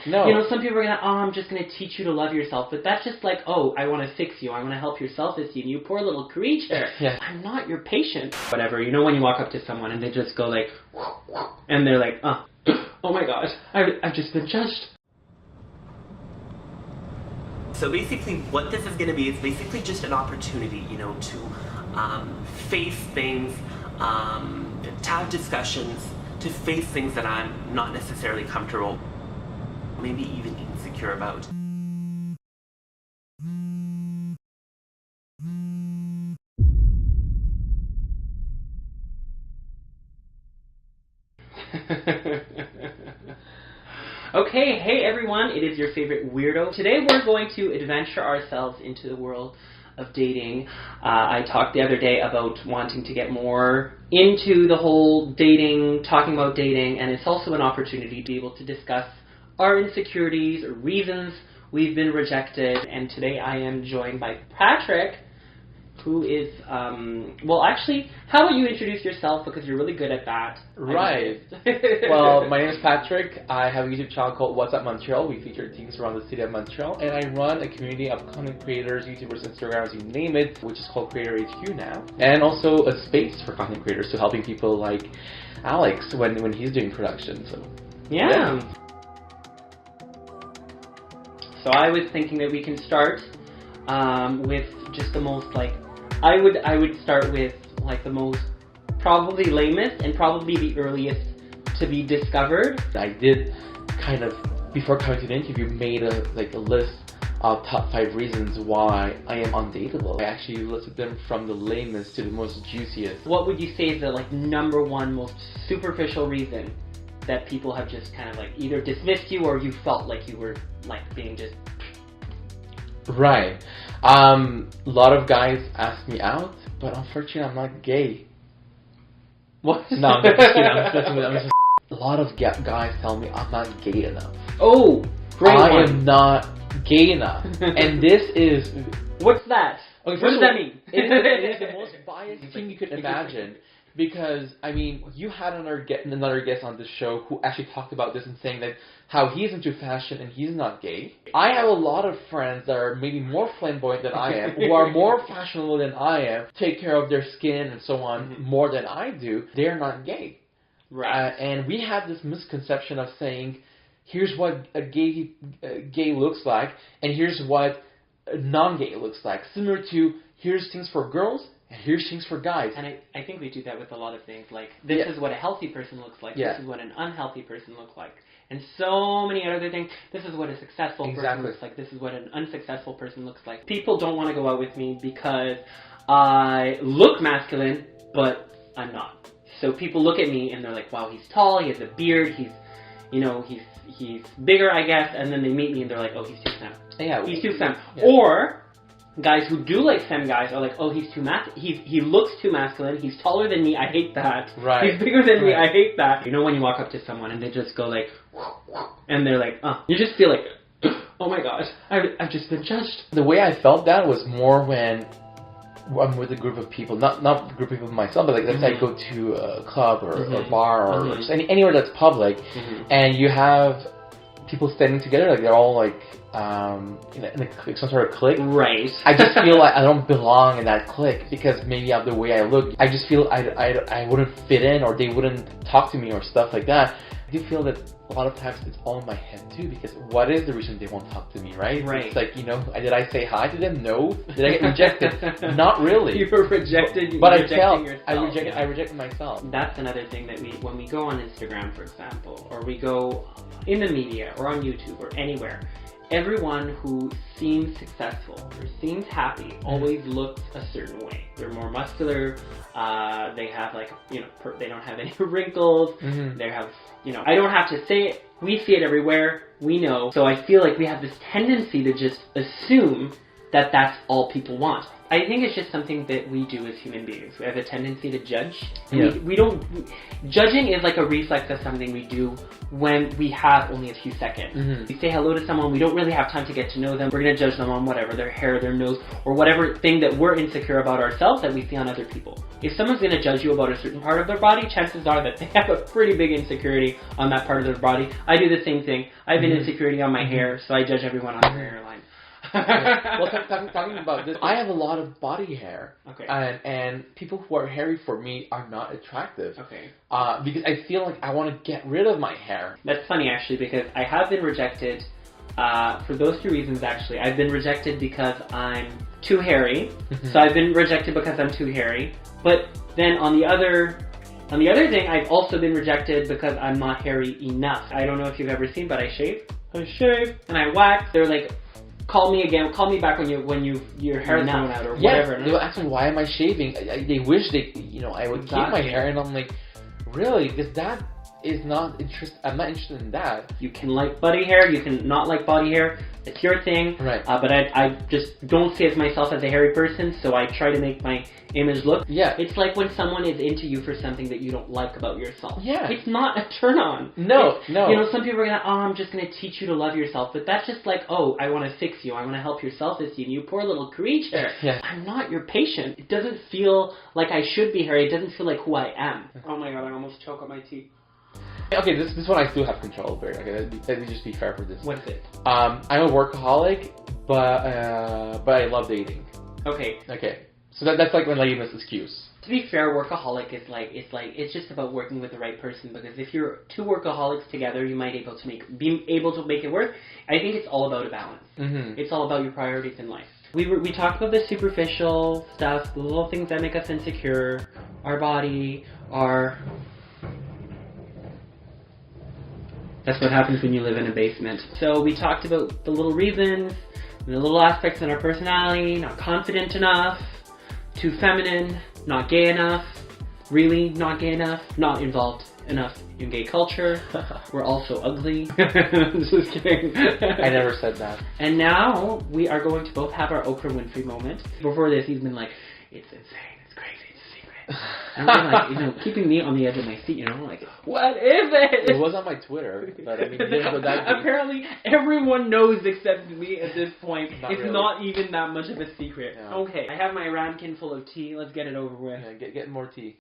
No. You know, some people are gonna, oh, I'm just gonna teach you to love yourself, but that's just like, oh, I want to fix you, I want to help your self-esteem, you poor little creature. Yeah. I'm not your patient. Whatever, you know when you walk up to someone and they just go like, and they're like, oh my god, I've just been judged. So basically what this is going to be is basically just an opportunity, you know, to face things, to have discussions, to face things that I'm not necessarily comfortable, maybe even insecure about. Okay, hey everyone, it is your favorite weirdo. Today we're going to adventure ourselves into the world of dating. I talked the other day about wanting to get more into the whole dating, talking about dating, and it's also an opportunity to be able to discuss our insecurities, reasons we've been rejected, and today I am joined by Patrick, who is, well actually, how about you introduce yourself because you're really good at that. Right. Well, my name is Patrick. I have a YouTube channel called What's Up Montreal. We feature teens around the city of Montreal, and I run a community of content creators, YouTubers, Instagrammers, you name it, which is called Creator HQ now, and also a space for content creators, so helping people like Alex when he's doing production. So yeah. So I was thinking that we can start with just the most like, I would start with like the most probably lamest and probably the earliest to be discovered. I did kind of, before coming to the interview, made a list of top 5 reasons why I am undateable. I actually listed them from the lamest to the most juiciest. What would you say is the like #1 most superficial reason that people have just kind of like either dismissed you or you felt like you were like being just... Right. A lot of guys ask me out, but unfortunately I'm not gay. What? No, I'm just kidding. I'm just a lot of guys tell me I'm not gay enough. Oh, great I one. am not gay enough. And this is... What's that? Okay, what does that mean? It is the most biased thing you could imagine. Because, I mean, you had another guest on this show who actually talked about this and saying that how he's into fashion and he's not gay. I have a lot of friends that are maybe more flamboyant than I am, who are more fashionable than I am, take care of their skin and so on more than I do. They're not gay. Right. And we have this misconception of saying, here's what a gay looks like, and here's what a non-gay looks like. Similar to, here's things for girls, and here's things for guys. And I think we do that with a lot of things. Like, this is what a healthy person looks like. Yeah. This is what an unhealthy person looks like. And so many other things. This is what a successful person looks like. This is what an unsuccessful person looks like. People don't want to go out with me because I look masculine, but I'm not. So people look at me and they're like, wow, he's tall, he has a beard, he's bigger, I guess, and then they meet me and they're like, oh, he's too femme. Yeah, he's too femme. Yeah. Or guys who do like femme guys are like, oh, he's too he looks too masculine, he's taller than me, I hate that. Right. He's bigger than me, I hate that. You know when you walk up to someone and they just go like, and they're like, you just feel like, oh my gosh, I've just been judged. The way I felt that was more when I'm with a group of people, not a group of people myself, but like let's say I go to a club or a bar or just anywhere that's public, and you have people standing together, like they're all like in some sort of clique. Right. I just feel like I don't belong in that clique because maybe of the way I look. I just feel I wouldn't fit in, or they wouldn't talk to me or stuff like that. I do feel that a lot of times it's all in my head too, because what is the reason they won't talk to me, right? Right. It's like, you know, did I say hi to them? No. Did I get rejected? Not really. You were rejected. But yourself. I rejected myself. That's another thing that when we go on Instagram, for example, or we go in the media or on YouTube or anywhere, everyone who seems successful or seems happy always looks a certain way. They're more muscular. They have like, you know, they don't have any wrinkles. They have, you know, I don't have to say it. We see it everywhere. We know. So I feel like we have this tendency to just assume that that's all people want. I think it's just something that we do as human beings. We have a tendency to judge. And we don't... Judging is like a reflex of something we do when we have only a few seconds. We say hello to someone, we don't really have time to get to know them. We're going to judge them on whatever, their hair, their nose, or whatever thing that we're insecure about ourselves that we see on other people. If someone's going to judge you about a certain part of their body, chances are that they have a pretty big insecurity on that part of their body. I do the same thing. I have an insecurity on my hair, so I judge everyone on their hairline. Well, talking about this, I have a lot of body hair. Okay. And people who are hairy for me are not attractive. Okay. Because I feel like I want to get rid of my hair. That's funny, actually, because I have been rejected for those two reasons, actually. I've been rejected because I'm too hairy. So I've been rejected because I'm too hairy. But then on the other thing, I've also been rejected because I'm not hairy enough. I don't know if you've ever seen, but I shave. I shave and I wax. They're like, call me back when your hair's grown out or whatever. They will ask me, why am I shaving? They wish I would keep my hair, and I'm like, really? Because that is not I'm not interested in that. You can like body hair, you can not like body hair. It's your thing. Right. But I just don't see myself as a hairy person, so I try to make my image look. Yeah. It's like when someone is into you for something that you don't like about yourself. Yeah. It's not a turn on. No. Some people are gonna, I'm just gonna teach you to love yourself, but that's just like, I want to fix you. I want to help your self-esteem. You poor little creature. Yeah. I'm not your patient. It doesn't feel like I should be hairy. It doesn't feel like who I am. Oh my god, I almost choke on my teeth. Okay, this one I still have control over. Okay, let me just be fair for this. What's it? I'm a workaholic, but I love dating. Okay. Okay. So that's like my laziness excuse. To be fair, workaholic is it's just about working with the right person, because if you're two workaholics together, you might be able to make it work. I think it's all about a balance. It's all about your priorities in life. We talked about the superficial stuff, the little things that make us insecure, our body, That's what happens when you live in a basement. So we talked about the little reasons, the little aspects in our personality, not confident enough, too feminine, not gay enough, really not gay enough, not involved enough in gay culture. We're also ugly. Just kidding. I never said that. And now we are going to both have our Oprah Winfrey moment. Before this, he's been like, it's insane, it's crazy, it's a secret. And I'm like, keeping me on the edge of my seat, like, what is it? It was on my Twitter, but I mean, would that be? Apparently, everyone knows except me at this point. Not it's really. Not even that much of a secret. No. Okay, I have my ramekin full of tea. Let's get it over with. Yeah, get more tea.